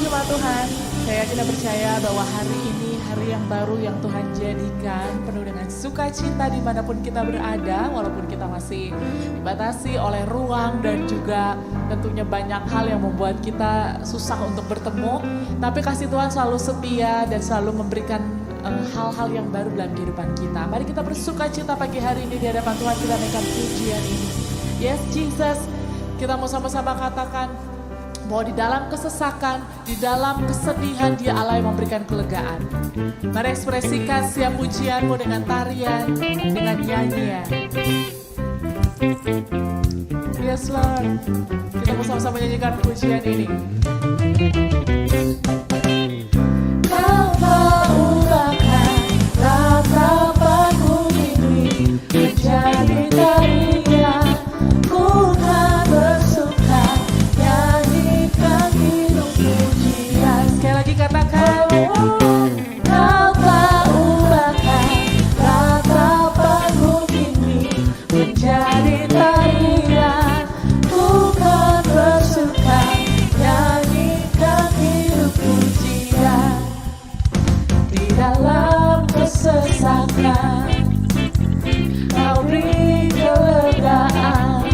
jemaat Tuhan, saya yakin dan percaya bahwa hari ini hari yang baru yang Tuhan jadikan penuh dengan sukacita dimanapun kita berada, walaupun kita masih dibatasi oleh ruang dan juga tentunya banyak hal yang membuat kita susah untuk bertemu, tapi kasih Tuhan selalu setia dan selalu memberikan hal-hal yang baru dalam kehidupan kita. Mari kita bersukacita pagi hari ini di hadapan Tuhan, kita naikkan pujian ini. Yes Jesus, kita mau sama-sama katakan bahwa di dalam kesesakan, di dalam kesedihan Dia Allah yang memberikan kelegaan. Mari ekspresikan siap pujianmu dengan tarian, dengan nyanyian. Yes Lord, kita mau sama-sama menyanyikan pujian ini. Kau mengubahkan ratapanku ini menjadi tarian, ku kan bersuka nyanyikan hidup pujian. Sekali lagi katakan, kau telah ubahkan ratapanku ini menjadi tarian, ku kan bersuka nyanyikan hidup pujian. Di dalam kesesakan Kau beri kelegaan,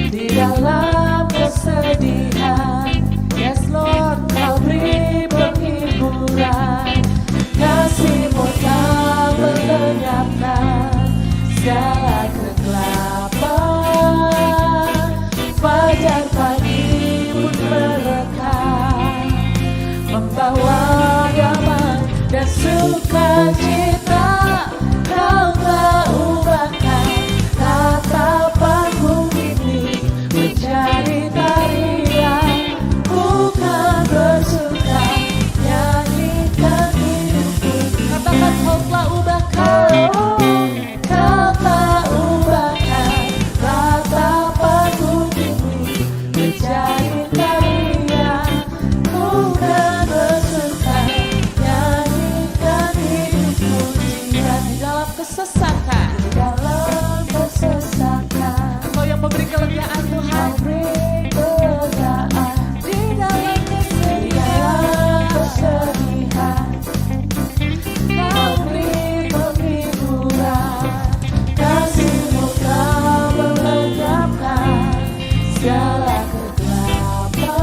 di dalam kesedihan Yes Lord, Kau beri penghiburan. Kasih-Mu tak melenyapkan segala kegelapan. Fajar pagi pun merekah, membawa damai dan sukacita. Kau telah ubahkan ratapanku ini menjadi tarian, ku kan bersuka nyanyikan hidupku. Katakan kau telah ubahkan, kau telah ubahkan ratapanku ini menjadi tarian, ku kan bersuka nyanyikan hidupku. Di dalam kesesakan, di dalam kesesakan, Engkau yang memberi kelegaan Tuhan, beri kelegaan. Di dalam kesedihan, Kau beri penghiburan. Kasih-Mu tak melenyapkan segala kegelapan.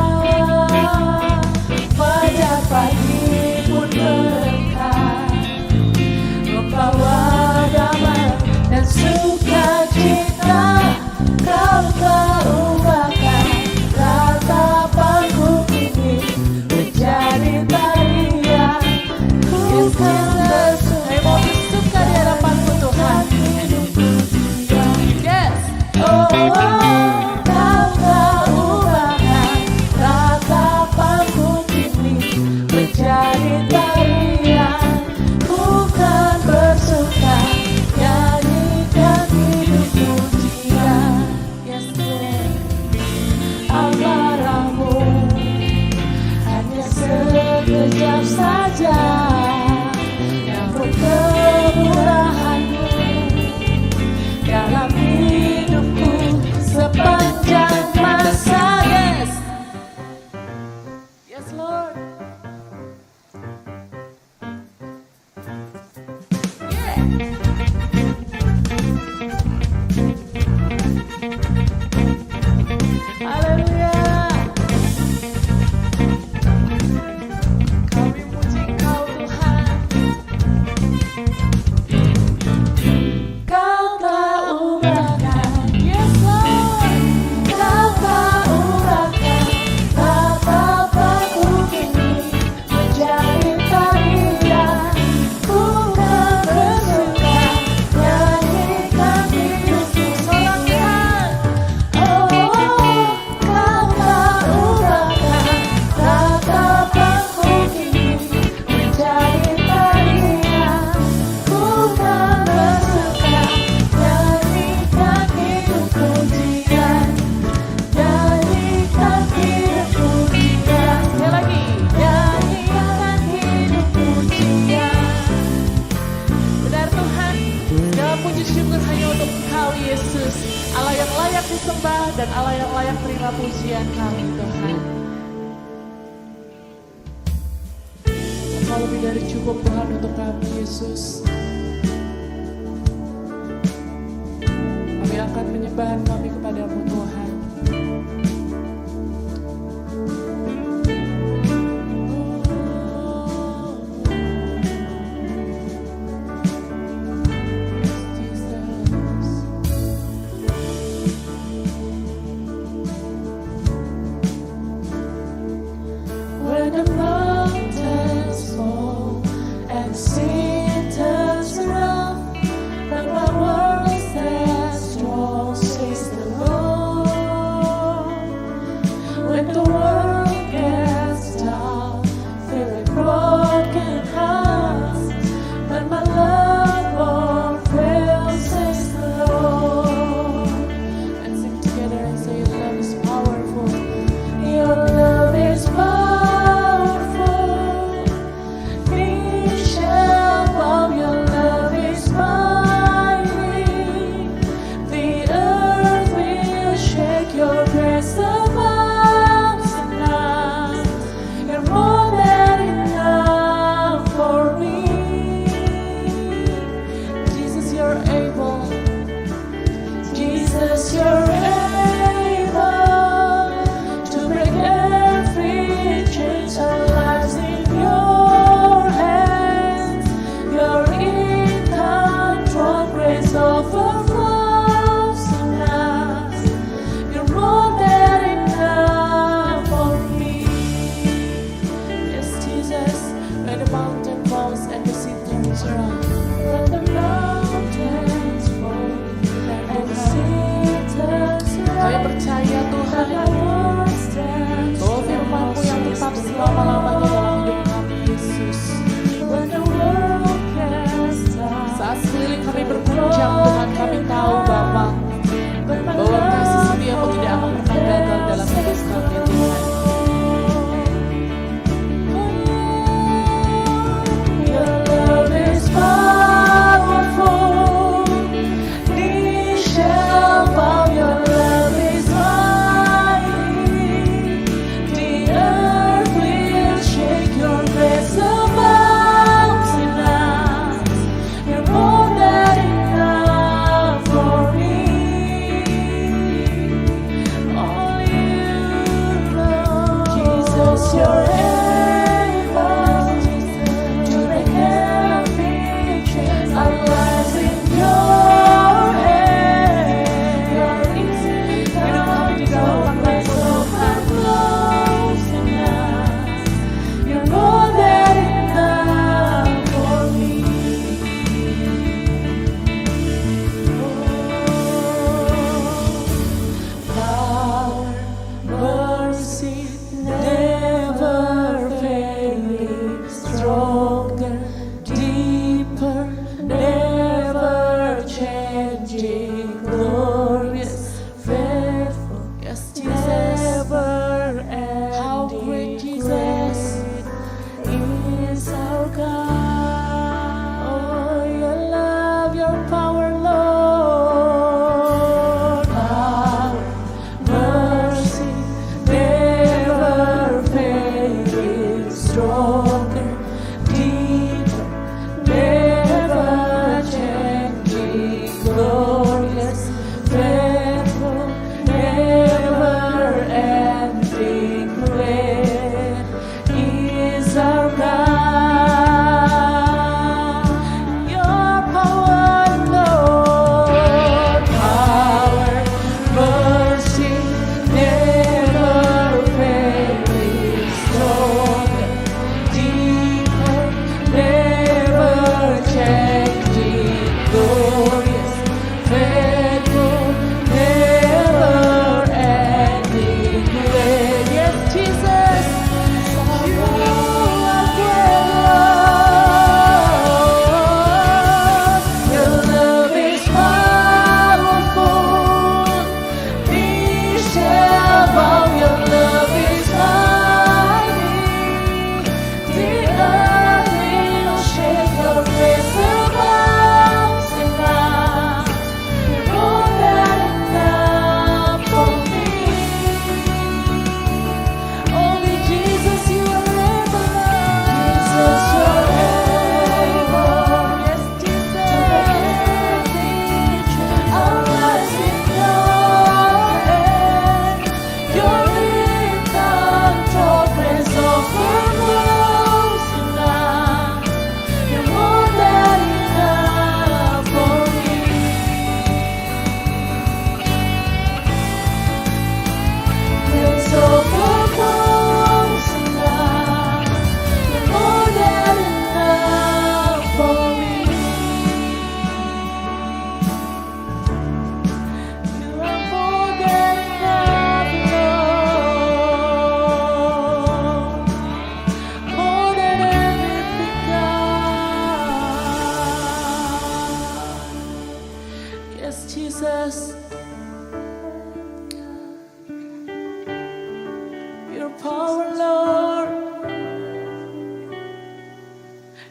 Fajar pagi pun merekah, membawa damai dan sukacita. Kau telah ubahkan ratapanku ini menjadi tarian, ku kan bersuka. Saya mau bersuka di hadapan-Mu Tuhan. Yes. Oh, Kau telah ubahkan ratapanku ini menjadi tarian, ku kan bersuka nyanyikan hidup pujian. Yes Lord, amarahmu hanya sekejap saja, namun kemurahan-Mu dalam hidupku sepanjang masa. Yes, yes Lord. Haleluya. Kami puji Engkau Tuhan. Kau telah ubahkan, yes Lord, Kau telah ubahkan ratapanku ini menjadi tarian, ku kan bersuka nyanyikan hidupku. Sorakkan, oh, Kau telah ubahkan ratapanku ini menjadi tarian, ku kan bersuka nyanyikan hidup pujian, nyanyikan hidup pujian. Sekali lagi, nyanyikan hidup pujian. Benar Tuhan, segala puji syukur hanya untuk Engkau Yesus, Allah yang layak disembah dan Allah yang layak terima pujian kami Tuhan. Engkau lebih dari cukup Tuhan untuk kami, Yesus. Kami angkat penyembahan kami kepadamu, Tuhan. When the mountains fall and sea turns around, but my world stands strong, says the Lord. When the world gets down, feeling broken hearts, but my love won't fail, says the Lord. And sing together and say, your love is powerful. Your love is powerful. Your love is mighty. The earth will shake. Your grace abounds tonight. You're more than enough for me. Jesus, you're able. Jesus, you're able to break every chain. Our lives in your hands. You're in control. Grace overflows in us. You're more than enough for me. Yes, Jesus, when the mountain falls and the sea turns around. When the mountains fall and the sea turns Kami around, percaya Tuhan my world stands bahwa firman-Mu yang tetap selama-lamanya dalam hidup kami, Yesus. when the world gets down. Saat sekeliling kami berguncang, Tuhan, kami tahu Bapa bahwa kasih setia-Mu tidak akan pernah gagal dalam hidup kami, Tuhan. Your love is powerful. Knee shall bow. Your love is mighty. The earth will shake. Your grace abounds in us. You're more than enough for me. Only you know. Jesus, you're able to break every chain. Our lives in your hands. You're easy. Hidup kami di dalam Grace tangan-Mu, overflows in us. You're more than enough for me. Power, mercy, never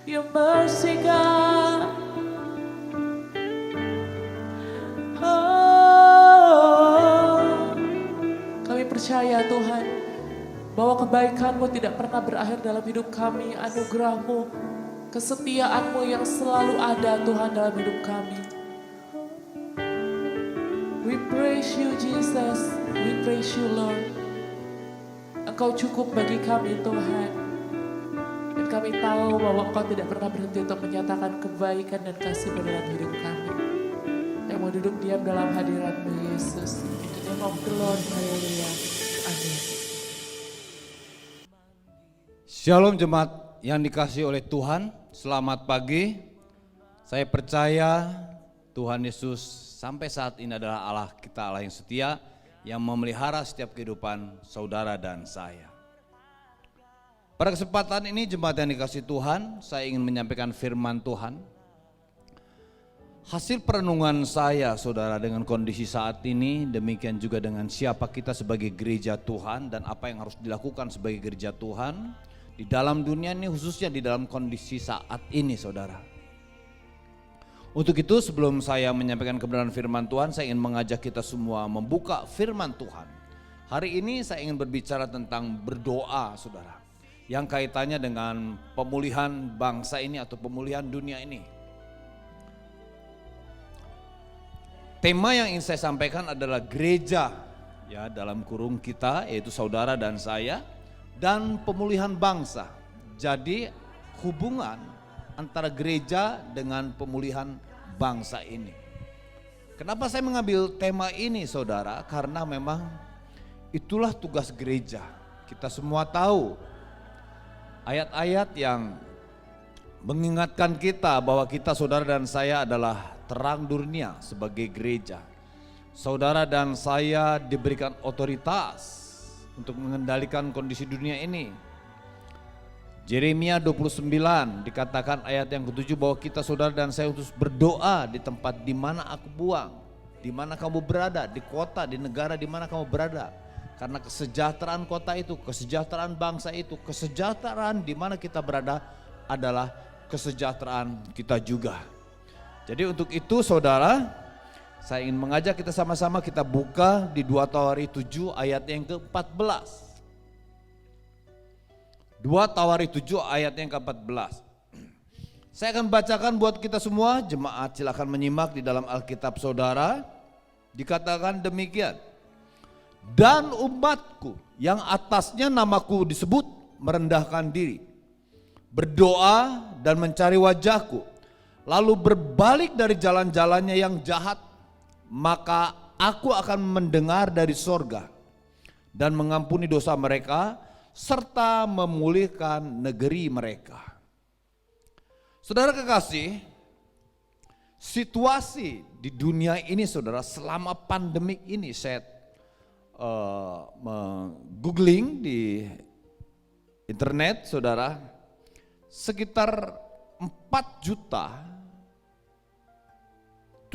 Your mercy God. Oh, kami percaya Tuhan bahwa kebaikan-Mu tidak pernah berakhir dalam hidup kami. Anugerah-Mu, kesetiaan-Mu yang selalu ada Tuhan dalam hidup kami. We praise you Jesus, we praise you Lord. Engkau cukup bagi kami Tuhan. Dan kami tahu bahwa Engkau tidak pernah berhenti untuk menyatakan kebaikan dan kasih-Mu dalam hidup kami. Yang mau duduk diam dalam hadirat-Mu Yesus. In the name of the Lord, haleluya. Amin. Shalom jemaat yang dikasihi oleh Tuhan, selamat pagi. Saya percaya Tuhan Yesus sampai saat ini adalah Allah kita, Allah yang setia, yang memelihara setiap kehidupan saudara dan saya. Pada kesempatan ini jemaat yang dikasihi Tuhan, saya ingin menyampaikan firman Tuhan. Hasil perenungan saya saudara dengan kondisi saat ini, demikian juga dengan siapa kita sebagai gereja Tuhan dan apa yang harus dilakukan sebagai gereja Tuhan di dalam dunia ini, khususnya di dalam kondisi saat ini saudara. Untuk itu sebelum saya menyampaikan kebenaran firman Tuhan, saya ingin mengajak kita semua membuka firman Tuhan. Hari ini saya ingin berbicara tentang berdoa saudara, yang kaitannya dengan pemulihan bangsa ini atau pemulihan dunia ini. Tema yang ingin saya sampaikan adalah gereja, ya dalam kurung kita yaitu saudara dan saya, dan pemulihan bangsa. Jadi hubungan antara gereja dengan pemulihan bangsa ini. Kenapa saya mengambil tema ini saudara? Karena memang itulah tugas gereja. Kita semua tahu ayat-ayat yang mengingatkan kita bahwa kita saudara dan saya adalah terang dunia sebagai gereja. Saudara dan saya diberikan otoritas untuk mengendalikan kondisi dunia ini. Yeremia 29 dikatakan ayat yang ke-7 bahwa kita saudara dan saya harus berdoa di tempat di mana aku buang, di mana kamu berada, di kota, di negara di mana kamu berada. Karena kesejahteraan kota itu, kesejahteraan bangsa itu, kesejahteraan di mana kita berada adalah kesejahteraan kita juga. Jadi untuk itu saudara, saya ingin mengajak kita sama-sama kita buka di 2 Tawari 7 ayat yang ke-14. 2 Tawari 7 ayat yang ke-14. Saya akan bacakan buat kita semua, jemaat silakan menyimak di dalam Alkitab saudara. Dikatakan demikian. Dan umatku yang atasnya namaku disebut merendahkan diri, berdoa dan mencari wajahku, lalu berbalik dari jalan-jalannya yang jahat, maka aku akan mendengar dari sorga dan mengampuni dosa mereka serta memulihkan negeri mereka. Saudara kekasih, situasi di dunia ini saudara selama pandemik ini, saya googling di internet saudara, sekitar 4.017.816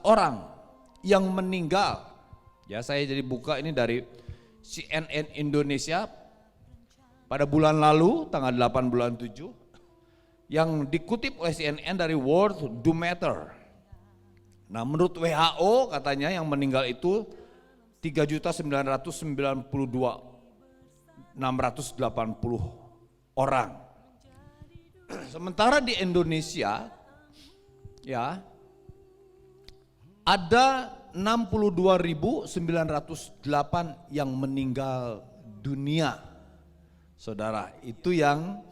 orang yang meninggal. Ya, saya jadi buka ini dari CNN Indonesia pada bulan lalu tanggal 8 bulan 7 yang dikutip oleh CNN dari Worldometer. Nah, menurut WHO katanya yang meninggal itu 3.992.680 orang. Sementara di Indonesia ya ada 62.908 yang meninggal dunia. Saudara, itu yang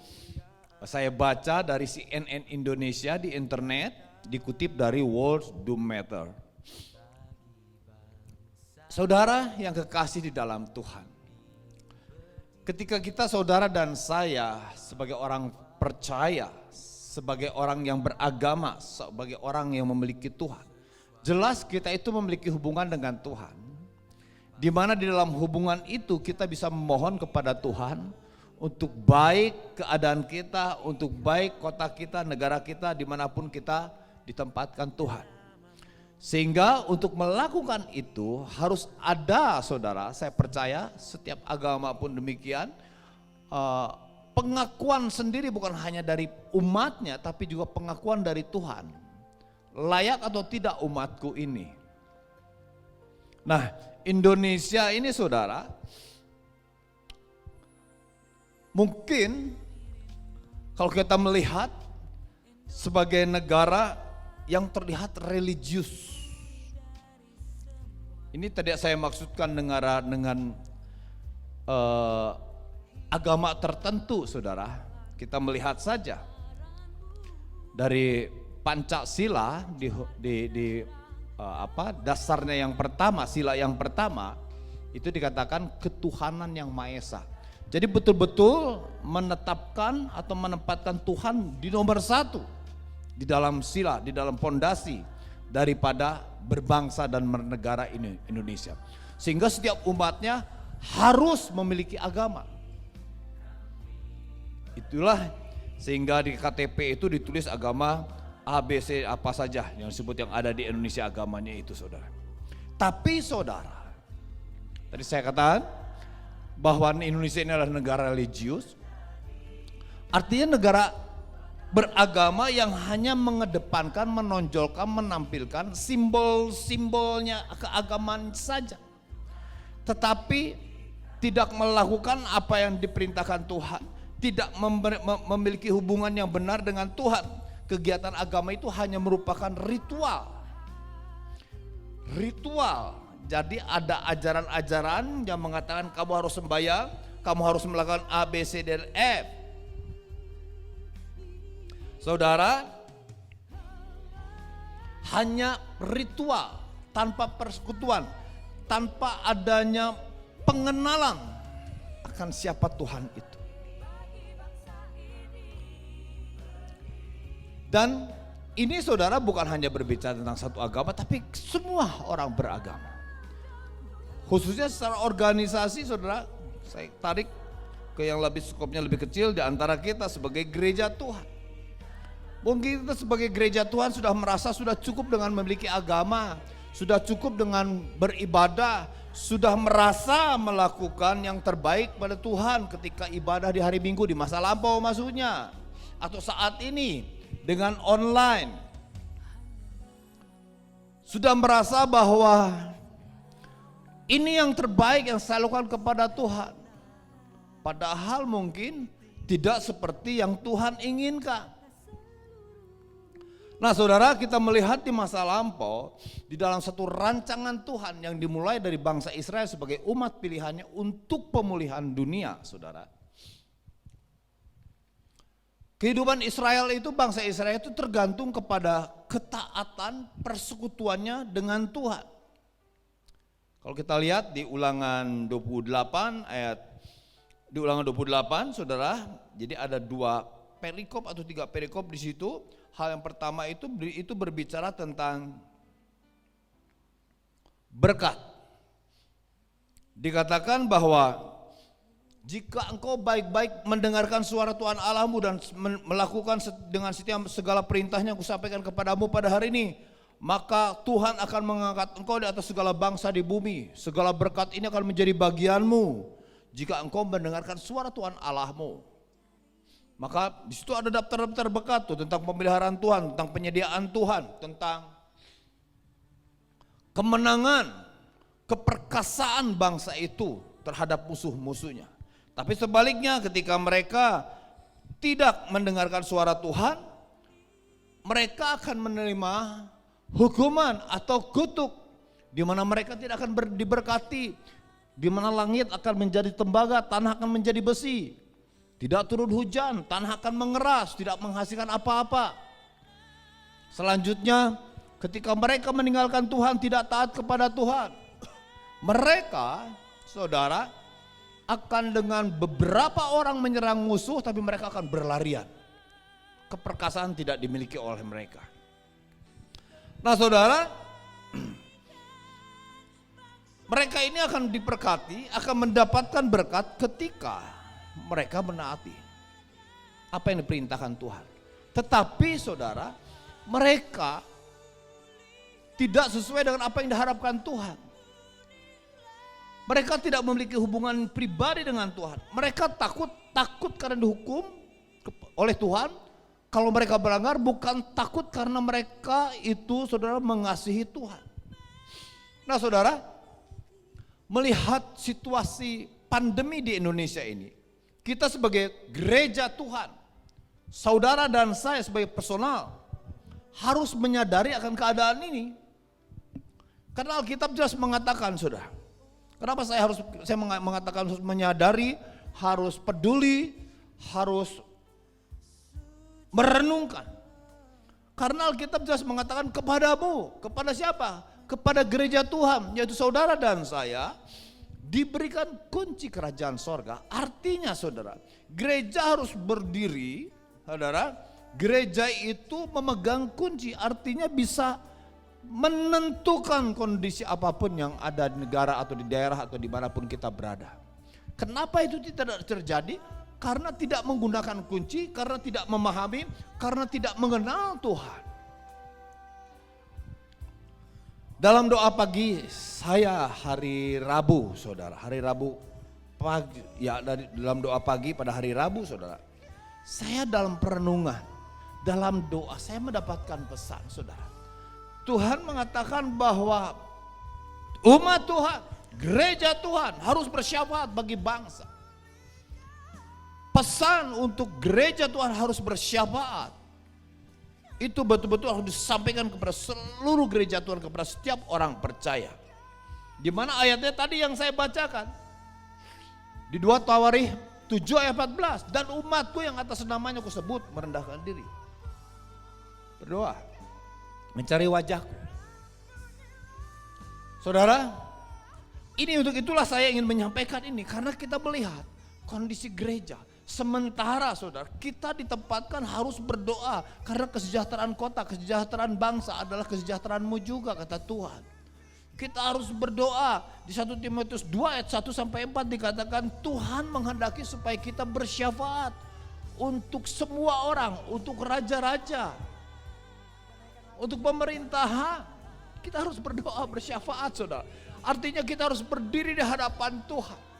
saya baca dari CNN Indonesia di internet, dikutip dari Worldometer. Saudara yang kekasih di dalam Tuhan, ketika kita saudara dan saya sebagai orang percaya, sebagai orang yang beragama, sebagai orang yang memiliki Tuhan, jelas kita itu memiliki hubungan dengan Tuhan, di mana di dalam hubungan itu kita bisa memohon kepada Tuhan untuk baik keadaan kita, untuk baik kota kita, negara kita, dimanapun kita ditempatkan Tuhan. Sehingga untuk melakukan itu harus ada, saudara, saya percaya setiap agama pun demikian, pengakuan sendiri bukan hanya dari umatnya tapi juga pengakuan dari Tuhan. Layak atau tidak umatku ini. Nah, Indonesia ini saudara, mungkin kalau kita melihat sebagai negara yang terlihat religius. Ini tadi saya maksudkan dengan agama tertentu, saudara. Kita melihat saja dari Pancasila dasarnya yang pertama, sila yang pertama itu dikatakan ketuhanan yang Maha Esa. Jadi betul-betul menetapkan atau menempatkan Tuhan di nomor satu di dalam sila, di dalam pondasi daripada berbangsa dan bernegara ini Indonesia. Sehingga setiap umatnya harus memiliki agama. Itulah sehingga di KTP itu ditulis agama ABC apa saja yang disebut yang ada di Indonesia agamanya itu, saudara. Tapi saudara, tadi saya katakan bahwa Indonesia ini adalah negara religius. Artinya negara beragama yang hanya mengedepankan, menonjolkan, menampilkan simbol-simbolnya keagamaan saja. Tetapi tidak melakukan apa yang diperintahkan Tuhan. Tidak memiliki hubungan yang benar dengan Tuhan. Kegiatan agama itu hanya merupakan ritual. Ritual. Jadi ada ajaran-ajaran yang mengatakan kamu harus sembahyang, kamu harus melakukan A, B, C, D, F. Saudara, hanya ritual tanpa persekutuan, tanpa adanya pengenalan akan siapa Tuhan itu. Dan ini saudara bukan hanya berbicara tentang satu agama, tapi semua orang beragama. Khususnya secara organisasi, saudara, saya tarik ke yang lebih skopnya lebih kecil di antara kita sebagai gereja Tuhan. Mungkin kita sebagai gereja Tuhan sudah merasa sudah cukup dengan memiliki agama, sudah cukup dengan beribadah, sudah merasa melakukan yang terbaik pada Tuhan ketika ibadah di hari Minggu di masa lampau maksudnya, atau saat ini dengan online. Sudah merasa bahwa ini yang terbaik yang saya lakukan kepada Tuhan. Padahal mungkin tidak seperti yang Tuhan inginkan. Nah saudara, kita melihat di masa lampau, di dalam satu rancangan Tuhan yang dimulai dari bangsa Israel sebagai umat pilihannya untuk pemulihan dunia, saudara. Kehidupan Israel itu, bangsa Israel itu tergantung kepada ketaatan persekutuannya dengan Tuhan. Kalau kita lihat di Ulangan 28 di Ulangan 28, saudara, jadi ada 2 perikop atau 3 perikop di situ. Hal yang pertama itu berbicara tentang berkat. Dikatakan bahwa jika engkau baik-baik mendengarkan suara Tuhan Allahmu dan melakukan dengan setiap segala perintahnya yang kusampaikan kepadamu pada hari ini, maka Tuhan akan mengangkat engkau di atas segala bangsa di bumi. Segala berkat ini akan menjadi bagianmu jika engkau mendengarkan suara Tuhan Allahmu. Maka di situ ada daftar-daftar berkat tuh tentang pemeliharaan Tuhan, tentang penyediaan Tuhan, tentang kemenangan, keperkasaan bangsa itu terhadap musuh-musuhnya. Tapi sebaliknya ketika mereka tidak mendengarkan suara Tuhan, mereka akan menerima hukuman atau kutuk di mana mereka tidak akan diberkati, di mana langit akan menjadi tembaga, tanah akan menjadi besi. Tidak turun hujan, tanah akan mengeras, tidak menghasilkan apa-apa. Selanjutnya, ketika mereka meninggalkan Tuhan, tidak taat kepada Tuhan, mereka, saudara, akan dengan beberapa orang menyerang musuh, tapi mereka akan berlarian. Keperkasaan tidak dimiliki oleh mereka. Nah, saudara, mereka ini akan diberkati, akan mendapatkan berkat ketika mereka menaati apa yang diperintahkan Tuhan. Tetapi saudara, mereka tidak sesuai dengan apa yang diharapkan Tuhan. Mereka tidak memiliki hubungan pribadi dengan Tuhan. Mereka takut karena dihukum oleh Tuhan. Kalau mereka melanggar bukan takut karena mereka itu saudara mengasihi Tuhan. Nah saudara, melihat situasi pandemi di Indonesia ini, kita sebagai gereja Tuhan, saudara dan saya sebagai personal harus menyadari akan keadaan ini. Karena Alkitab jelas mengatakan, saudara. Kenapa saya mengatakan harus menyadari, harus peduli, harus merenungkan. Karena Alkitab jelas mengatakan kepadamu, kepada siapa? Kepada gereja Tuhan, yaitu saudara dan saya, diberikan kunci kerajaan sorga. Artinya saudara, gereja harus berdiri, saudara, gereja itu memegang kunci, artinya bisa menentukan kondisi apapun yang ada di negara atau di daerah atau dimanapun kita berada. Kenapa itu tidak terjadi? Karena tidak menggunakan kunci, karena tidak memahami, karena tidak mengenal Tuhan. Dalam doa pagi saya hari Rabu, saudara, hari Rabu pagi, ya dalam doa pagi pada hari Rabu, saudara, saya dalam perenungan, dalam doa saya mendapatkan pesan, saudara. Tuhan mengatakan bahwa umat Tuhan, gereja Tuhan harus bersyafaat bagi bangsa. Pesan untuk gereja Tuhan harus bersyafaat. Itu betul-betul harus disampaikan kepada seluruh gereja Tuhan, kepada setiap orang percaya. Di mana ayatnya tadi yang saya bacakan. Di 2 Tawarikh 7 ayat 14. Dan umatku yang atas namanya kusebut merendahkan diri. Berdoa. Mencari wajahku. Saudara, ini untuk itulah saya ingin menyampaikan ini. Karena kita melihat kondisi gereja. Sementara saudara, kita ditempatkan harus berdoa. Karena kesejahteraan kota, kesejahteraan bangsa adalah kesejahteraanmu juga, kata Tuhan. Kita harus berdoa. Di 1 Timotius 2 ayat 1 sampai 4 dikatakan Tuhan menghendaki supaya kita bersyafaat untuk semua orang, untuk raja-raja, untuk pemerintahan. Kita harus berdoa, bersyafaat, saudara. Artinya kita harus berdiri di hadapan Tuhan.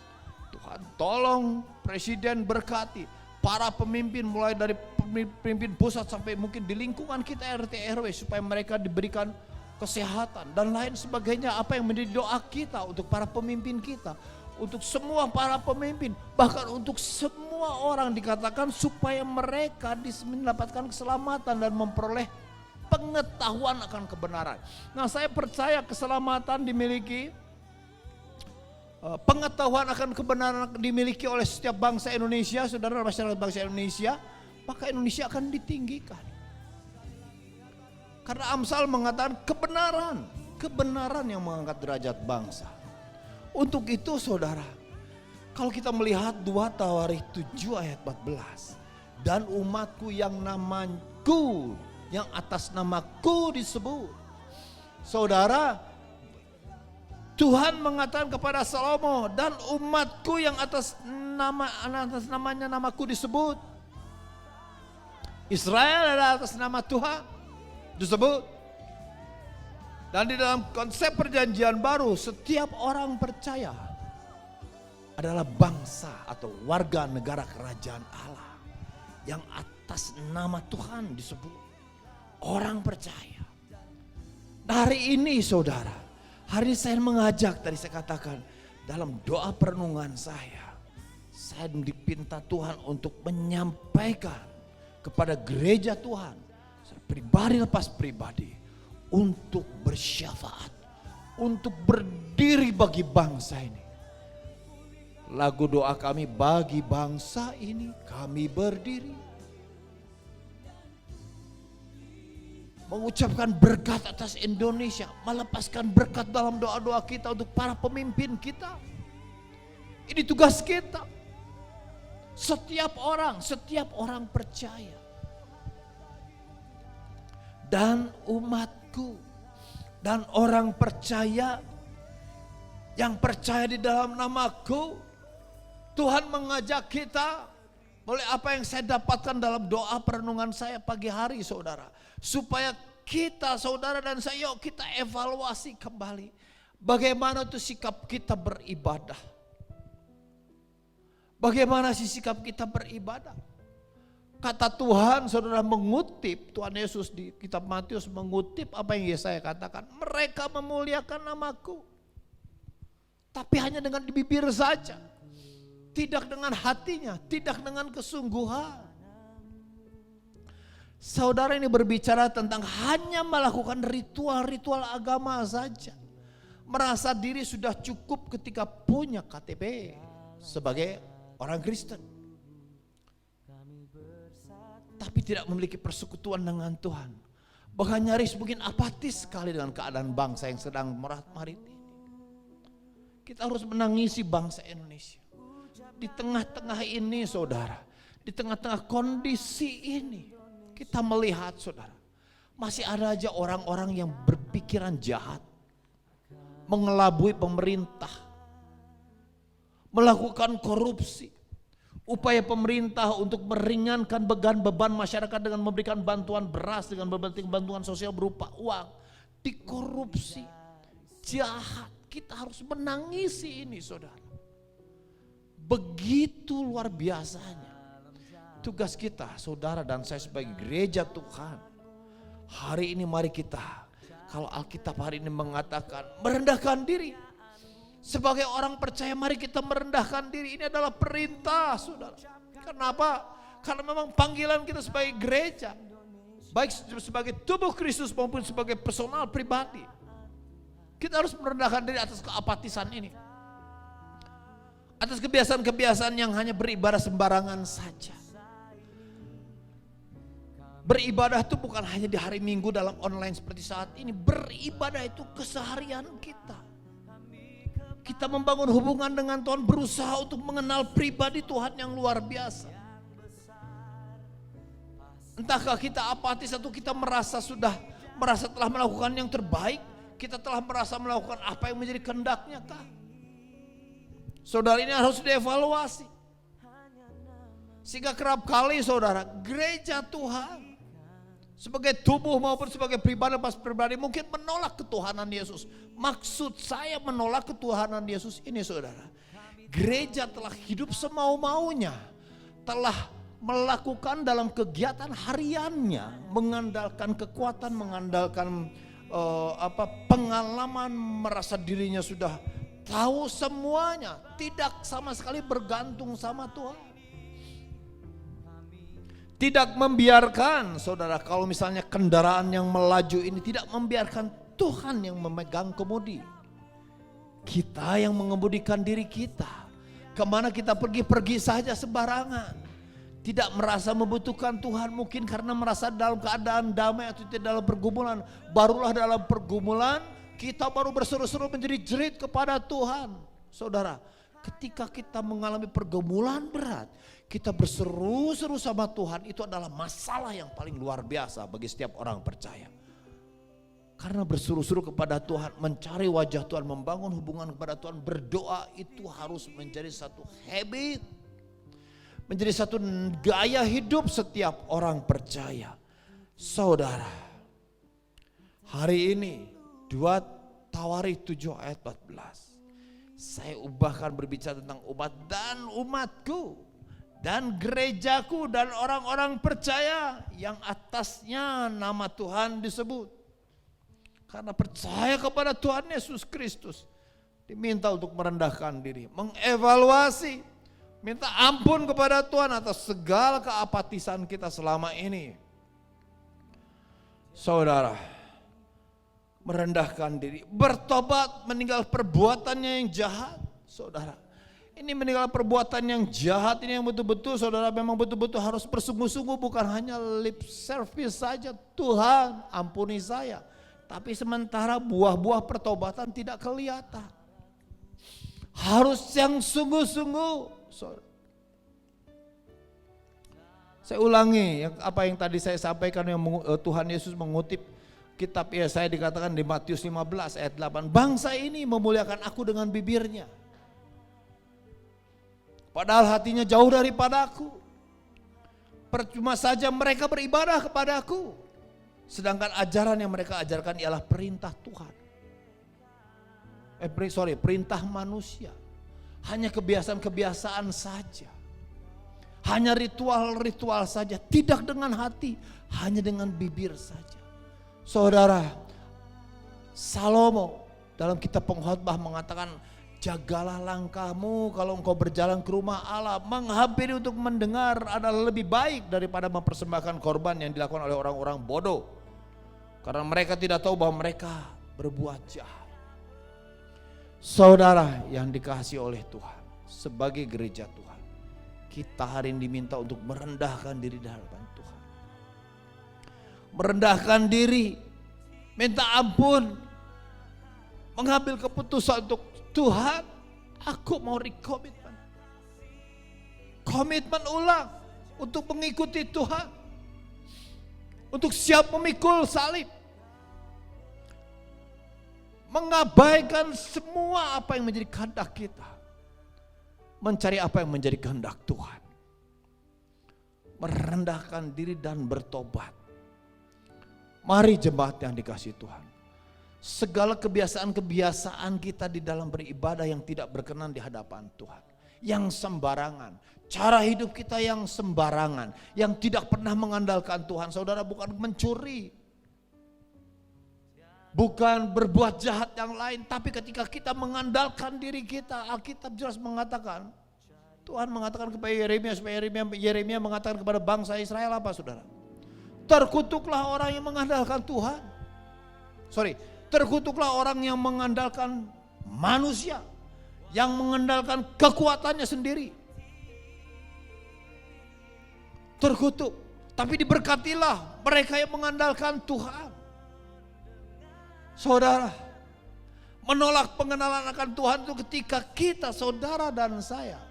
Tuhan tolong presiden berkati, para pemimpin mulai dari pemimpin pusat sampai mungkin di lingkungan kita RT RW supaya mereka diberikan kesehatan dan lain sebagainya. Apa yang menjadi doa kita untuk para pemimpin kita, untuk semua para pemimpin, bahkan untuk semua orang dikatakan supaya mereka mendapatkan keselamatan dan memperoleh pengetahuan akan kebenaran. Nah, saya percaya keselamatan dimiliki, pengetahuan akan kebenaran dimiliki oleh setiap bangsa Indonesia, saudara, masyarakat bangsa Indonesia, maka Indonesia akan ditinggikan. Karena Amsal mengatakan kebenaran yang mengangkat derajat bangsa. Untuk itu saudara, kalau kita melihat 2 Tawarikh 7 ayat 14, dan umatku yang namaku, yang atas namaku disebut. Saudara, Tuhan mengatakan kepada Salomo, dan umatku yang atas namanya namaku disebut. Israel adalah atas nama Tuhan disebut. Dan di dalam konsep perjanjian baru, setiap orang percaya adalah bangsa atau warga negara kerajaan Allah yang atas nama Tuhan disebut. Orang percaya. Hari ini saudara, hari ini saya mengajak, tadi saya katakan dalam doa perenungan saya dipinta Tuhan untuk menyampaikan kepada gereja Tuhan, pribadi lepas pribadi, untuk bersyafaat, untuk berdiri bagi bangsa ini. Lagu doa kami, bagi bangsa ini kami berdiri. Mengucapkan berkat atas Indonesia, melepaskan berkat dalam doa-doa kita untuk para pemimpin kita. Ini tugas kita. Setiap orang percaya. Dan umatku, dan orang percaya yang percaya di dalam namaku. Tuhan mengajak kita, oleh apa yang saya dapatkan dalam doa perenungan saya pagi hari, saudara, supaya kita, saudara dan saya, yuk kita evaluasi kembali. Bagaimana tuh sikap kita beribadah? Bagaimana sih sikap kita beribadah? Kata Tuhan, saudara mengutip, Tuhan Yesus di kitab Matius mengutip apa yang Yesaya katakan. Mereka memuliakan namaku. Tapi hanya dengan di bibir saja. Tidak dengan hatinya, tidak dengan kesungguhan. Saudara ini berbicara tentang hanya melakukan ritual-ritual agama saja. Merasa diri sudah cukup ketika punya KTP sebagai orang Kristen. Tapi tidak memiliki persekutuan dengan Tuhan. Bahkan nyaris mungkin apatis sekali dengan keadaan bangsa yang sedang merat-marit ini. Kita harus menangisi bangsa Indonesia. Di tengah-tengah ini saudara, di tengah-tengah kondisi ini, kita melihat saudara, masih ada aja orang-orang yang berpikiran jahat, mengelabui pemerintah, melakukan korupsi. Upaya pemerintah untuk meringankan beban masyarakat dengan memberikan bantuan beras, dengan memberikan bantuan sosial berupa uang, dikorupsi, jahat. Kita harus menangisi ini saudara. Begitu luar biasanya tugas kita, saudara dan saya sebagai gereja Tuhan. Hari ini mari kita, kalau Alkitab hari ini mengatakan merendahkan diri. Sebagai orang percaya mari kita merendahkan diri. Ini adalah perintah saudara. Kenapa? Karena memang panggilan kita sebagai gereja, baik sebagai tubuh Kristus maupun sebagai personal pribadi. Kita harus merendahkan diri atas keapatisan ini. Atas kebiasaan-kebiasaan yang hanya beribadah sembarangan saja. Beribadah itu bukan hanya di hari Minggu dalam online seperti saat ini. Beribadah itu keseharian kita. Kita membangun hubungan dengan Tuhan, berusaha untuk mengenal pribadi Tuhan yang luar biasa. Entahkah kita apatis atau kita merasa telah melakukan yang terbaik. Kita telah merasa melakukan apa yang menjadi kehendaknya kah? Saudara, ini harus dievaluasi. Sehingga kerap kali saudara, gereja Tuhan sebagai tubuh maupun sebagai pribadi mungkin menolak ketuhanan Yesus. Maksud saya menolak ketuhanan Yesus ini saudara, gereja telah hidup semau-maunya, telah melakukan dalam kegiatan hariannya, mengandalkan kekuatan, mengandalkan pengalaman, merasa dirinya sudah tahu semuanya, tidak sama sekali bergantung sama Tuhan. Tidak membiarkan saudara, kalau misalnya kendaraan yang melaju ini tidak membiarkan Tuhan yang memegang kemudi. Kita yang mengemudikan diri kita. Kemana kita pergi saja sembarangan. Tidak merasa membutuhkan Tuhan, mungkin karena merasa dalam keadaan damai atau tidak dalam pergumulan. Barulah dalam pergumulan kita baru berseru-seru menjadi jerit kepada Tuhan. Saudara, ketika kita mengalami pergumulan berat, kita berseru-seru sama Tuhan, itu adalah masalah yang paling luar biasa bagi setiap orang percaya. Karena berseru-seru kepada Tuhan, mencari wajah Tuhan, membangun hubungan kepada Tuhan, berdoa itu harus menjadi satu habit, menjadi satu gaya hidup setiap orang percaya. Saudara, hari ini 2 Tawarikh 7 ayat 14. Saya ubahkan berbicara tentang umat dan umatku dan gerejaku dan orang-orang percaya yang atasnya nama Tuhan disebut. Karena percaya kepada Tuhan Yesus Kristus, diminta untuk merendahkan diri, mengevaluasi, minta ampun kepada Tuhan atas segala keapatisan kita selama ini. Saudara, merendahkan diri, bertobat, meninggal perbuatannya yang jahat. Saudara, ini meninggal perbuatan yang jahat ini yang betul-betul saudara memang betul-betul harus bersungguh-sungguh, bukan hanya lip service saja. Tuhan ampuni saya, tapi sementara buah-buah pertobatan tidak kelihatan. Harus yang sungguh-sungguh. Saya ulangi apa yang tadi saya sampaikan, yang Tuhan Yesus mengutip kitab Yesaya, dikatakan di Matius 15 ayat 8. Bangsa ini memuliakan aku dengan bibirnya, padahal hatinya jauh daripada aku. Percuma saja mereka beribadah kepada aku. Sedangkan ajaran yang mereka ajarkan ialah perintah Tuhan. Perintah manusia. Hanya kebiasaan-kebiasaan saja. Hanya ritual-ritual saja, tidak dengan hati, hanya dengan bibir saja. Saudara, Salomo dalam kitab Pengkhotbah mengatakan, jagalah langkahmu kalau engkau berjalan ke rumah Allah. Menghampiri untuk mendengar adalah lebih baik daripada mempersembahkan korban yang dilakukan oleh orang-orang bodoh. Karena mereka tidak tahu bahwa mereka berbuat jahat. Saudara yang dikasihi oleh Tuhan, sebagai gereja Tuhan, kita hari ini diminta untuk merendahkan diri di hadapan Tuhan. Merendahkan diri, minta ampun, mengambil keputusan untuk Tuhan, aku mau recommitment. Komitmen ulang untuk mengikuti Tuhan. Untuk siap memikul salib. Mengabaikan semua apa yang menjadi kehendak kita. Mencari apa yang menjadi kehendak Tuhan. Merendahkan diri dan bertobat. Mari jemaat yang dikasihi Tuhan. Segala kebiasaan-kebiasaan kita di dalam beribadah yang tidak berkenan di hadapan Tuhan. Yang sembarangan. Cara hidup kita yang sembarangan. Yang tidak pernah mengandalkan Tuhan. Saudara, bukan mencuri. Bukan berbuat jahat yang lain. Tapi ketika kita mengandalkan diri kita. Alkitab jelas mengatakan. Tuhan mengatakan kepada Yeremia. Supaya Yeremia mengatakan kepada bangsa Israel apa saudara? Terkutuklah orang yang mengandalkan Tuhan. Terkutuklah orang yang mengandalkan manusia. Yang mengandalkan kekuatannya sendiri. Terkutuk. Tapi diberkatilah mereka yang mengandalkan Tuhan. Saudara, menolak pengenalan akan Tuhan itu ketika kita, saudara dan saya,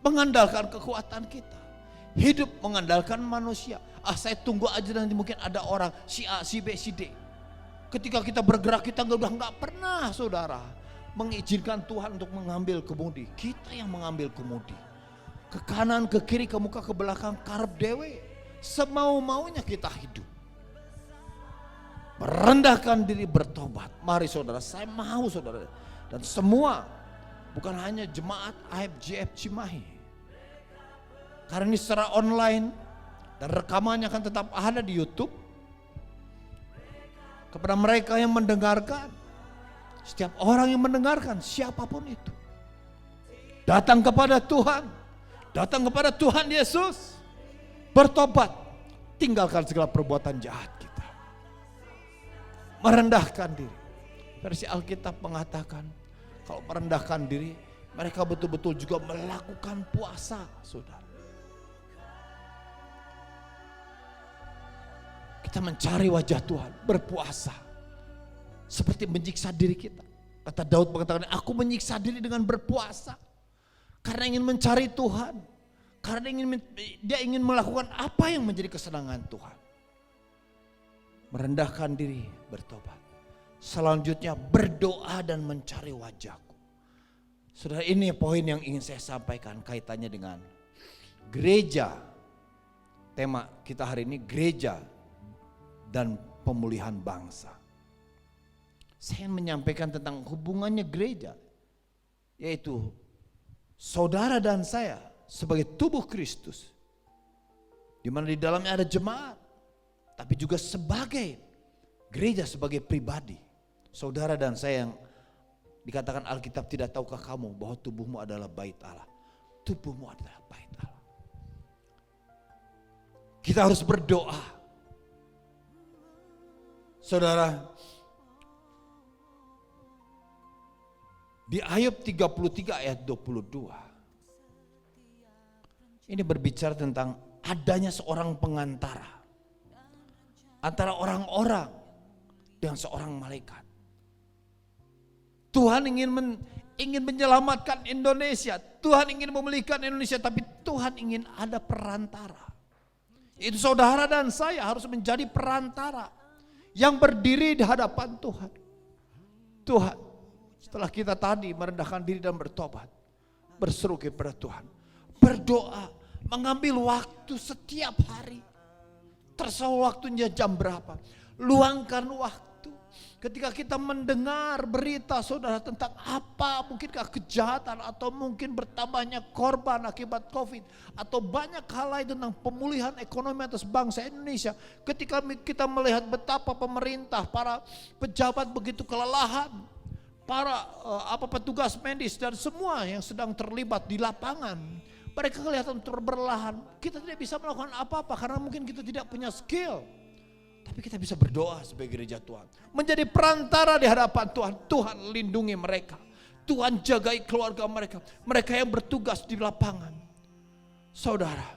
mengandalkan kekuatan kita. Hidup mengandalkan manusia. Saya tunggu aja nanti mungkin ada orang si A, si B, si D. Ketika kita bergerak kita udah nggak pernah saudara mengizinkan Tuhan untuk mengambil kemudi. Kita yang mengambil kemudi. Ke kanan, ke kiri, ke muka, ke belakang, karep dewe. Semau-maunya kita hidup. Merendahkan diri bertobat. Mari saudara, saya mau saudara. Dan semua, bukan hanya jemaat AFJF Cimahi. Karena ini secara online dan rekamannya akan tetap ada di YouTube. Kepada mereka yang mendengarkan, setiap orang yang mendengarkan, siapapun itu. Datang kepada Tuhan, datang kepada Tuhan Yesus. Bertobat, tinggalkan segala perbuatan jahat kita. Merendahkan diri. Versi Alkitab mengatakan, kalau merendahkan diri, mereka betul-betul juga melakukan puasa, saudara. Kita mencari wajah Tuhan, berpuasa. Seperti menyiksa diri kita. Kata Daud mengatakan, aku menyiksa diri dengan berpuasa. Karena ingin mencari Tuhan. Karena dia ingin melakukan apa yang menjadi kesenangan Tuhan. Merendahkan diri, bertobat. Selanjutnya berdoa dan mencari wajahku. Saudara, ini poin yang ingin saya sampaikan kaitannya dengan gereja. Tema kita hari ini gereja dan pemulihan bangsa. Saya menyampaikan tentang hubungannya gereja, yaitu saudara dan saya sebagai tubuh Kristus, di mana di dalamnya ada jemaat, tapi juga sebagai gereja, sebagai pribadi, saudara dan saya yang dikatakan Alkitab, tidak tahukah kamu bahwa tubuhmu adalah bait Allah. Tubuhmu adalah bait Allah. Kita harus berdoa. Saudara, di Ayub 33 ayat 22. Ini berbicara tentang adanya seorang pengantara antara orang-orang dengan seorang malaikat. Tuhan ingin menyelamatkan Indonesia. Tuhan ingin memulihkan Indonesia, tapi Tuhan ingin ada perantara. Itu saudara dan saya harus menjadi perantara yang berdiri di hadapan Tuhan. Tuhan, setelah kita tadi merendahkan diri dan bertobat, berseru kepada Tuhan, berdoa, mengambil waktu setiap hari Terserah waktunya jam berapa. Luangkan waktu. Ketika kita mendengar berita saudara tentang apa, mungkinkah kejahatan atau mungkin bertambahnya korban akibat COVID. Atau banyak hal lain tentang pemulihan ekonomi atas bangsa Indonesia. Ketika kita melihat betapa pemerintah, para pejabat begitu kelelahan. Para petugas medis dan semua yang sedang terlibat di lapangan. Mereka kelihatan terberlahan. Kita tidak bisa melakukan apa-apa karena mungkin kita tidak punya skill. Tapi kita bisa berdoa sebagai gereja Tuhan. Menjadi perantara di hadapan Tuhan. Tuhan lindungi mereka. Tuhan jagai keluarga mereka. Mereka yang bertugas di lapangan. Saudara.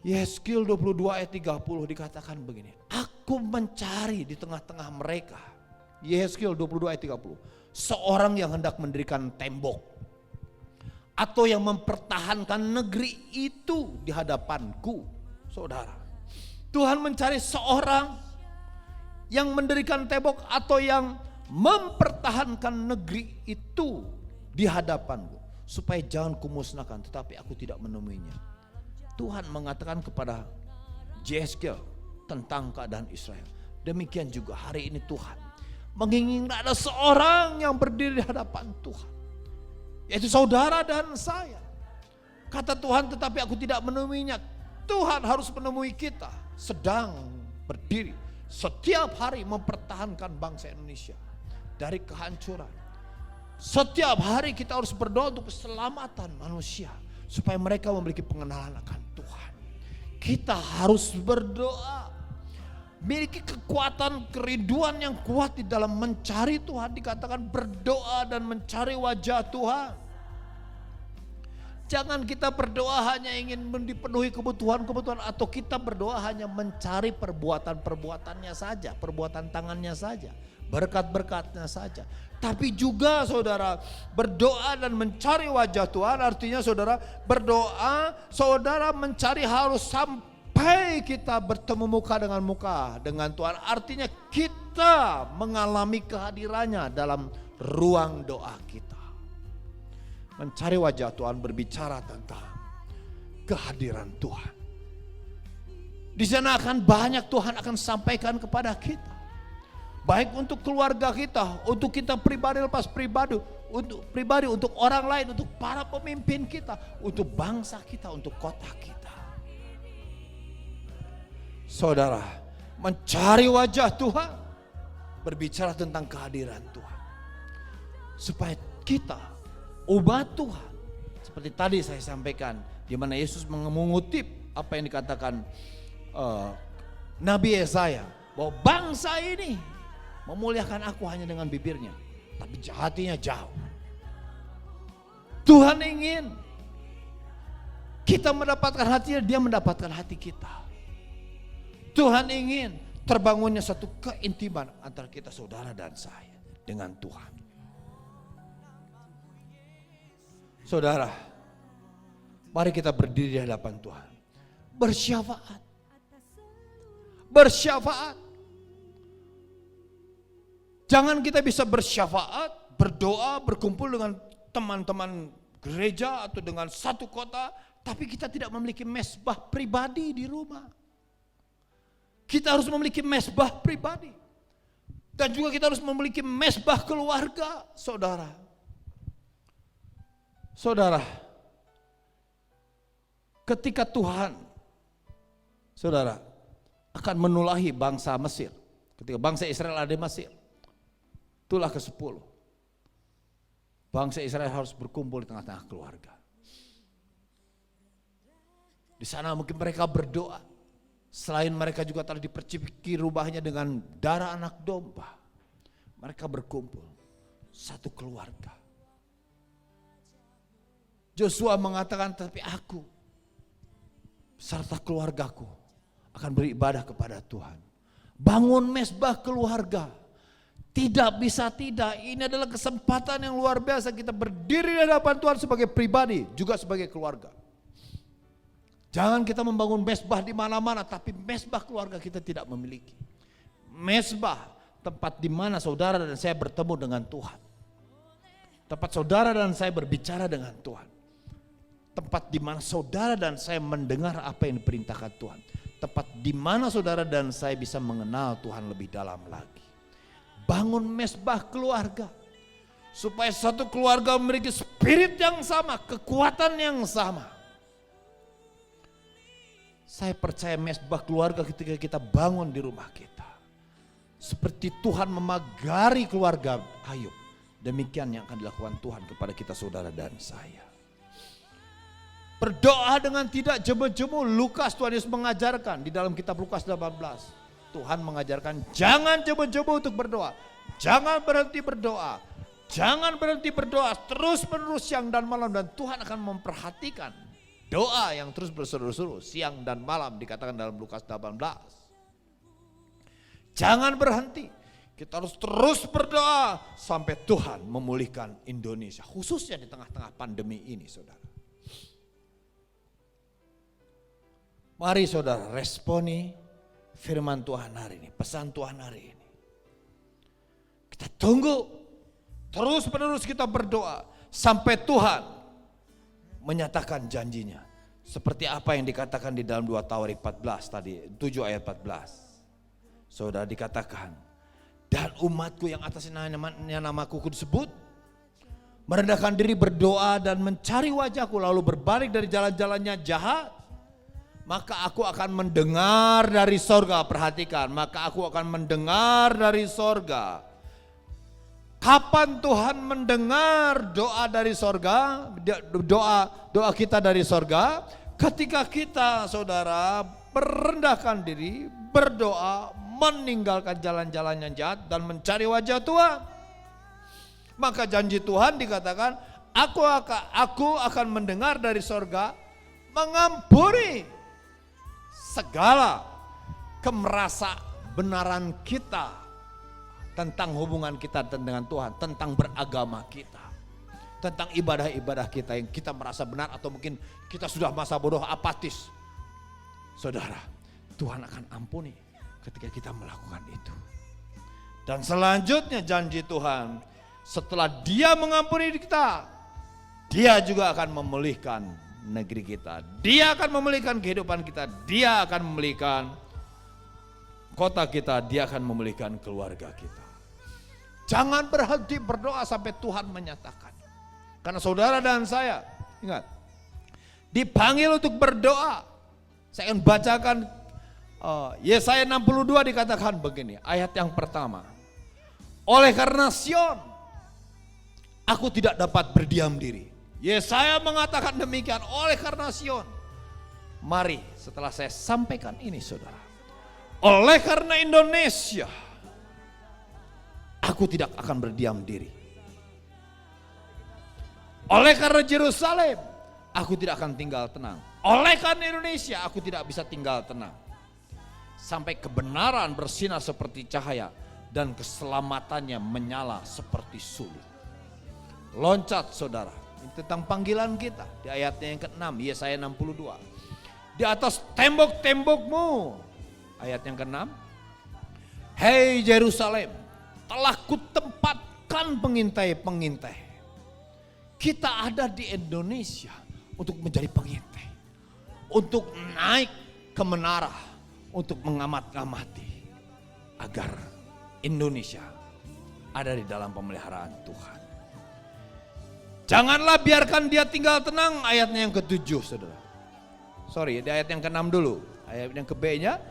Yeskil 22 ayat 30 dikatakan begini. Aku mencari di tengah-tengah mereka. Yeskil 22 ayat 30. Seorang yang hendak mendirikan tembok. Atau yang mempertahankan negeri itu di hadapanku. Saudara. Tuhan mencari seorang yang mendirikan tembok atau yang mempertahankan negeri itu di hadapanku. Supaya jangan kumusnahkan, tetapi aku tidak menemuinya. Tuhan mengatakan kepada Yeskil tentang keadaan Israel. Demikian juga hari ini Tuhan menginginkan ada seorang yang berdiri di hadapan Tuhan. Yaitu saudara dan saya. Kata Tuhan, tetapi aku tidak menemuinya. Tuhan harus menemui kita. Sedang berdiri setiap hari mempertahankan bangsa Indonesia dari kehancuran. Setiap hari kita harus berdoa untuk keselamatan manusia supaya mereka memiliki pengenalan akan Tuhan. Kita harus berdoa, miliki kekuatan kerinduan yang kuat di dalam mencari Tuhan. Dikatakan berdoa dan mencari wajah Tuhan. Jangan kita berdoa hanya ingin dipenuhi kebutuhan-kebutuhan atau kita berdoa hanya mencari perbuatan-perbuatannya saja, perbuatan tangannya saja, berkat-berkatnya saja. Tapi juga saudara berdoa dan mencari wajah Tuhan artinya saudara berdoa, saudara mencari harus sampai kita bertemu muka dengan Tuhan. Artinya kita mengalami kehadirannya dalam ruang doa kita. Mencari wajah Tuhan berbicara tentang kehadiran Tuhan. Di sana akan banyak Tuhan akan sampaikan kepada kita. Baik untuk keluarga kita, untuk kita pribadi lepas pribadi, untuk orang lain, untuk para pemimpin kita, untuk bangsa kita, untuk kota kita. Saudara, mencari wajah Tuhan berbicara tentang kehadiran Tuhan. Supaya kita umat Tuhan, seperti tadi saya sampaikan, di mana Yesus mengutip apa yang dikatakan Nabi Yesaya, bahwa bangsa ini memuliakan aku hanya dengan bibirnya, tapi hatinya jauh. Tuhan ingin kita mendapatkan hatinya, dia mendapatkan hati kita. Tuhan ingin terbangunnya satu keintiman antara kita saudara dan saya dengan Tuhan. Saudara, mari kita berdiri di hadapan Tuhan. Bersyafaat. Bersyafaat. Jangan kita bisa bersyafaat, berdoa, berkumpul dengan teman-teman gereja atau dengan satu kota, tapi kita tidak memiliki mesbah pribadi di rumah. Kita harus memiliki mesbah pribadi. Dan juga kita harus memiliki mesbah keluarga, saudara. Saudara, ketika Tuhan, saudara, akan menulahi bangsa Mesir. Ketika bangsa Israel ada di Mesir, itulah ke-10. Bangsa Israel harus berkumpul di tengah-tengah keluarga. Di sana mungkin mereka berdoa. Selain mereka juga telah diperciki rubahnya dengan darah anak domba. Mereka berkumpul, satu keluarga. Joshua mengatakan, tapi aku serta keluargaku akan beribadah kepada Tuhan. Bangun mesbah keluarga. Tidak bisa tidak, ini adalah kesempatan yang luar biasa kita berdiri di hadapan Tuhan sebagai pribadi, juga sebagai keluarga. Jangan kita membangun mesbah di mana-mana, tapi mesbah keluarga kita tidak memiliki. Mesbah, tempat di mana saudara dan saya bertemu dengan Tuhan. Tempat saudara dan saya berbicara dengan Tuhan. Tempat di mana saudara dan saya mendengar apa yang diperintahkan Tuhan. Tepat di mana saudara dan saya bisa mengenal Tuhan lebih dalam lagi. Bangun mesbah keluarga. Supaya satu keluarga memiliki spirit yang sama, kekuatan yang sama. Saya percaya mesbah keluarga ketika kita bangun di rumah kita. Seperti Tuhan memagari keluarga Ayub. Demikian yang akan dilakukan Tuhan kepada kita saudara dan saya. Berdoa dengan tidak jemu-jemu. Lukas, Tuhan Yesus mengajarkan di dalam kitab Lukas 18. Tuhan mengajarkan jangan jemu-jemu untuk berdoa. Jangan berhenti berdoa. Jangan berhenti berdoa terus menerus siang dan malam. Dan Tuhan akan memperhatikan doa yang terus berseru-seru siang dan malam dikatakan dalam Lukas 18. Jangan berhenti. Kita harus terus berdoa sampai Tuhan memulihkan Indonesia. Khususnya di tengah-tengah pandemi ini saudara. Mari saudara responi firman Tuhan hari ini, pesan Tuhan hari ini. Kita tunggu, terus menerus kita berdoa sampai Tuhan menyatakan janjinya. Seperti apa yang dikatakan di dalam 2 Tawarik 14 tadi, 7 ayat 14. Saudara dikatakan, dan umatku yang atas namaku disebut, merendahkan diri berdoa dan mencari wajahku lalu berbalik dari jalan-jalannya jahat. Maka aku akan mendengar dari sorga, perhatikan, maka aku akan mendengar dari sorga. Kapan Tuhan mendengar doa dari sorga, doa kita dari sorga? Ketika kita saudara merendahkan diri, berdoa, meninggalkan jalan-jalan yang jahat dan mencari wajah Tuhan. Maka janji Tuhan dikatakan, aku akan mendengar dari sorga, mengampuni segala kemerasa benaran kita tentang hubungan kita dengan Tuhan, tentang beragama kita, tentang ibadah-ibadah kita yang kita merasa benar atau mungkin kita sudah masa bodoh apatis. Saudara, Tuhan akan ampuni ketika kita melakukan itu. Dan selanjutnya janji Tuhan, setelah Dia mengampuni kita, Dia juga akan memulihkan negeri kita. Dia akan memulihkan kehidupan kita. Dia akan memulihkan kota kita. Dia akan memulihkan keluarga kita. Jangan berhenti berdoa sampai Tuhan menyatakan. Karena saudara dan saya, ingat, dipanggil untuk berdoa. Saya akan bacakan Yesaya 62 dikatakan begini, ayat yang pertama. Oleh karena Sion, aku tidak dapat berdiam diri. Yesaya mengatakan demikian, oleh karena Sion. Mari setelah saya sampaikan ini saudara. Oleh karena Indonesia, aku tidak akan berdiam diri. Oleh karena Yerusalem, aku tidak akan tinggal tenang. Oleh karena Indonesia, aku tidak bisa tinggal tenang. Sampai kebenaran bersinar seperti cahaya dan keselamatannya menyala seperti sulit. Loncat saudara. Tentang panggilan kita di ayatnya yang ke-6, Yesaya 62. Di atas tembok-tembokmu, ayat yang ke-6. Hei Yerusalem, telah kutempatkan pengintai-pengintai. Kita ada di Indonesia untuk menjadi pengintai, untuk naik ke menara, untuk mengamat-ngamati agar Indonesia ada di dalam pemeliharaan Tuhan. Janganlah biarkan dia tinggal tenang, ayatnya yang ke-7 saudara. Sorry, di ayat yang ke-6 dulu. Ayat yang ke-B-nya.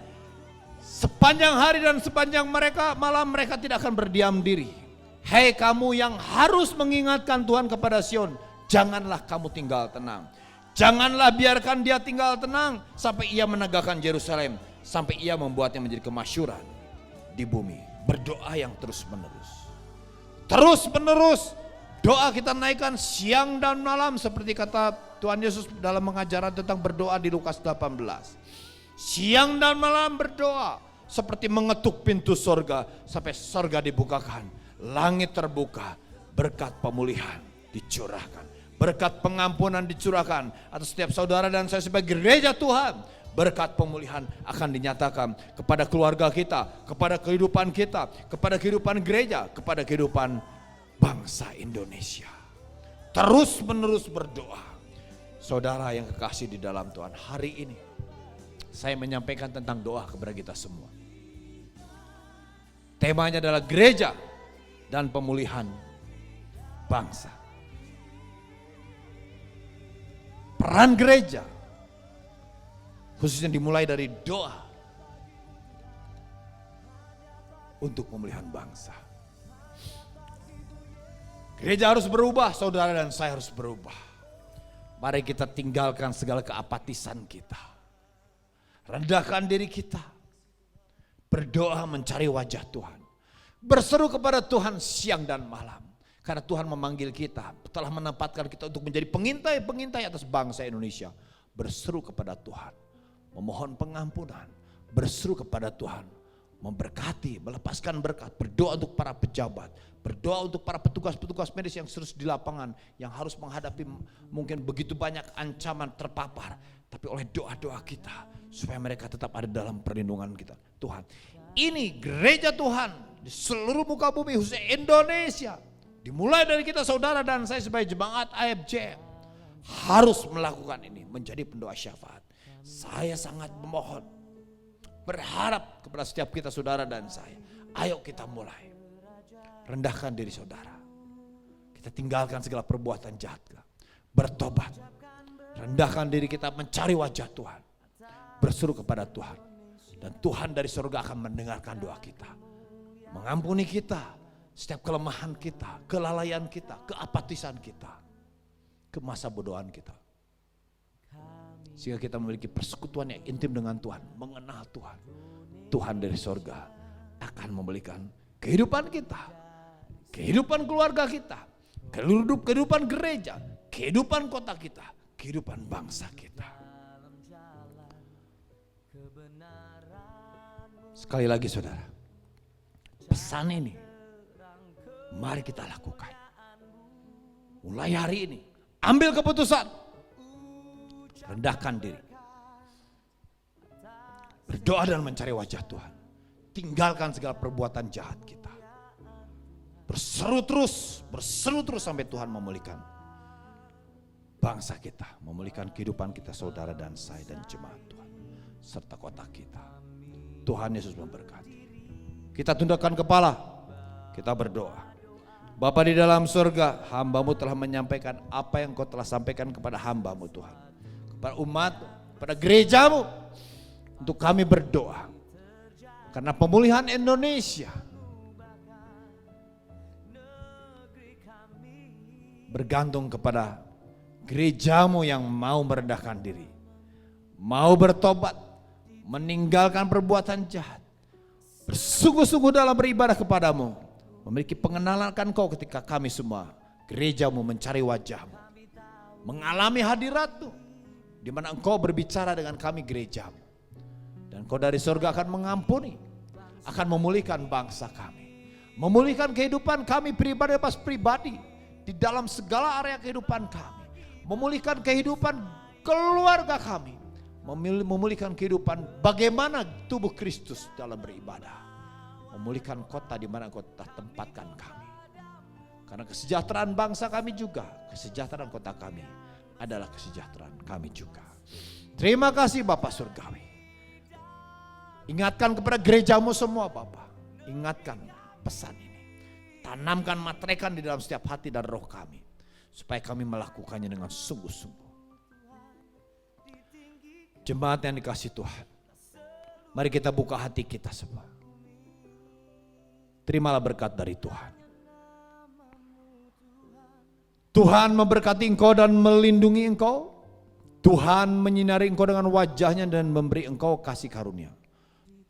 Sepanjang hari dan sepanjang malam mereka tidak akan berdiam diri. Hei kamu yang harus mengingatkan Tuhan kepada Sion, janganlah kamu tinggal tenang. Janganlah biarkan dia tinggal tenang sampai ia menegakkan Yerusalem, sampai ia membuatnya menjadi kemasyhuran di bumi. Berdoa yang terus menerus. Terus menerus. Doa kita naikkan siang dan malam seperti kata Tuhan Yesus dalam mengajaran tentang berdoa di Lukas 18. Siang dan malam berdoa seperti mengetuk pintu sorga sampai sorga dibukakan. Langit terbuka, berkat pemulihan dicurahkan. Berkat pengampunan dicurahkan atas setiap saudara dan saya sebagai gereja Tuhan. Berkat pemulihan akan dinyatakan kepada keluarga kita, kepada kehidupan kita, kepada kehidupan gereja, kepada kehidupan bangsa Indonesia. Terus menerus berdoa. Saudara yang kekasih di dalam Tuhan, hari ini saya menyampaikan tentang doa kepada kita semua. Temanya adalah gereja dan pemulihan bangsa. Peran gereja khususnya dimulai dari doa untuk pemulihan bangsa. Gereja harus berubah, saudara dan saya harus berubah. Mari kita tinggalkan segala keapatisan kita. Rendahkan diri kita. Berdoa mencari wajah Tuhan. Berseru kepada Tuhan siang dan malam. Karena Tuhan memanggil kita, telah menempatkan kita untuk menjadi pengintai-pengintai atas bangsa Indonesia. Berseru kepada Tuhan, memohon pengampunan, berseru kepada Tuhan, memberkati, melepaskan berkat, berdoa untuk para pejabat, berdoa untuk para petugas-petugas medis yang terus di lapangan, yang harus menghadapi mungkin begitu banyak ancaman terpapar, tapi oleh doa-doa kita, supaya mereka tetap ada dalam perlindungan kita. Tuhan, ini gereja Tuhan di seluruh muka bumi khususnya Indonesia, dimulai dari kita saudara dan saya sebagai jemaat AFJ harus melakukan ini, menjadi pendoa syafaat. Saya sangat memohon, berharap kepada setiap kita saudara dan saya, ayo kita mulai. Rendahkan diri saudara. Kita tinggalkan segala perbuatan jahat. Bertobat. Rendahkan diri kita mencari wajah Tuhan. Berseru kepada Tuhan. Dan Tuhan dari surga akan mendengarkan doa kita. Mengampuni kita. Setiap kelemahan kita, kelalaian kita, keapatisan kita. Kemasa bodohan kita. Sehingga kita memiliki persekutuan yang intim dengan Tuhan. Mengenal Tuhan. Tuhan dari surga akan memberikan kehidupan kita. Kehidupan keluarga kita. Kehidupan gereja. Kehidupan kota kita. Kehidupan bangsa kita. Sekali lagi saudara. Pesan ini. Mari kita lakukan. Mulai hari ini. Ambil keputusan. Rendahkan diri. Berdoa dan mencari wajah Tuhan. Tinggalkan segala perbuatan jahat kita. Berseru terus sampai Tuhan memulihkan bangsa kita. Memulihkan kehidupan kita saudara dan saya dan jemaat Tuhan. Serta kota kita. Tuhan Yesus memberkati. Kita tundukkan kepala. Kita berdoa. Bapa di dalam surga, hamba-Mu telah menyampaikan apa yang Kau telah sampaikan kepada hamba-Mu Tuhan. Kepada umat, kepada gereja-Mu. Untuk kami berdoa. Karena pemulihan Indonesia bergantung kepada gereja-Mu yang mau merendahkan diri. Mau bertobat, meninggalkan perbuatan jahat. Bersungguh-sungguh dalam beribadah kepadamu. Memiliki pengenalan akan Kau ketika kami semua, gereja-Mu mencari wajah-Mu. Mengalami hadirat-Mu. Di mana Engkau berbicara dengan kami gereja-Mu. Dan Kau dari surga akan mengampuni. Akan memulihkan bangsa kami. Memulihkan kehidupan kami pribadi lepas pribadi. Di dalam segala area kehidupan kami. Memulihkan kehidupan keluarga kami. Memulihkan kehidupan bagaimana tubuh Kristus dalam beribadah. Memulihkan kota di mana Kau telah tempatkan kami. Karena kesejahteraan bangsa kami juga. Kesejahteraan kota kami adalah kesejahteraan kami juga. Terima kasih Bapak Surgawi. Ingatkan kepada gereja-Mu semua Bapak. Ingatkan pesan ini. Tanamkan, matrekan di dalam setiap hati dan roh kami. Supaya kami melakukannya dengan sungguh-sungguh. Jemaat yang dikasihi Tuhan. Mari kita buka hati kita semua. Terimalah berkat dari Tuhan. Tuhan memberkati engkau dan melindungi engkau. Tuhan menyinari engkau dengan wajahnya dan memberi engkau kasih karunia.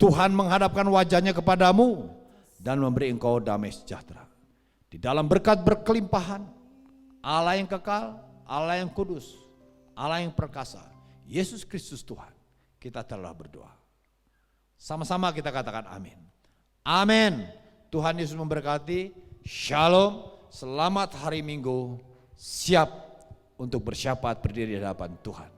Tuhan menghadapkan wajahnya kepadamu dan memberi engkau damai sejahtera. Di dalam berkat berkelimpahan, Allah yang kekal, Allah yang kudus, Allah yang perkasa, Yesus Kristus Tuhan, kita telah berdoa. Sama-sama kita katakan amin. Amin. Tuhan Yesus memberkati. Shalom. Selamat hari Minggu. Siap untuk bersyafaat berdiri di hadapan Tuhan.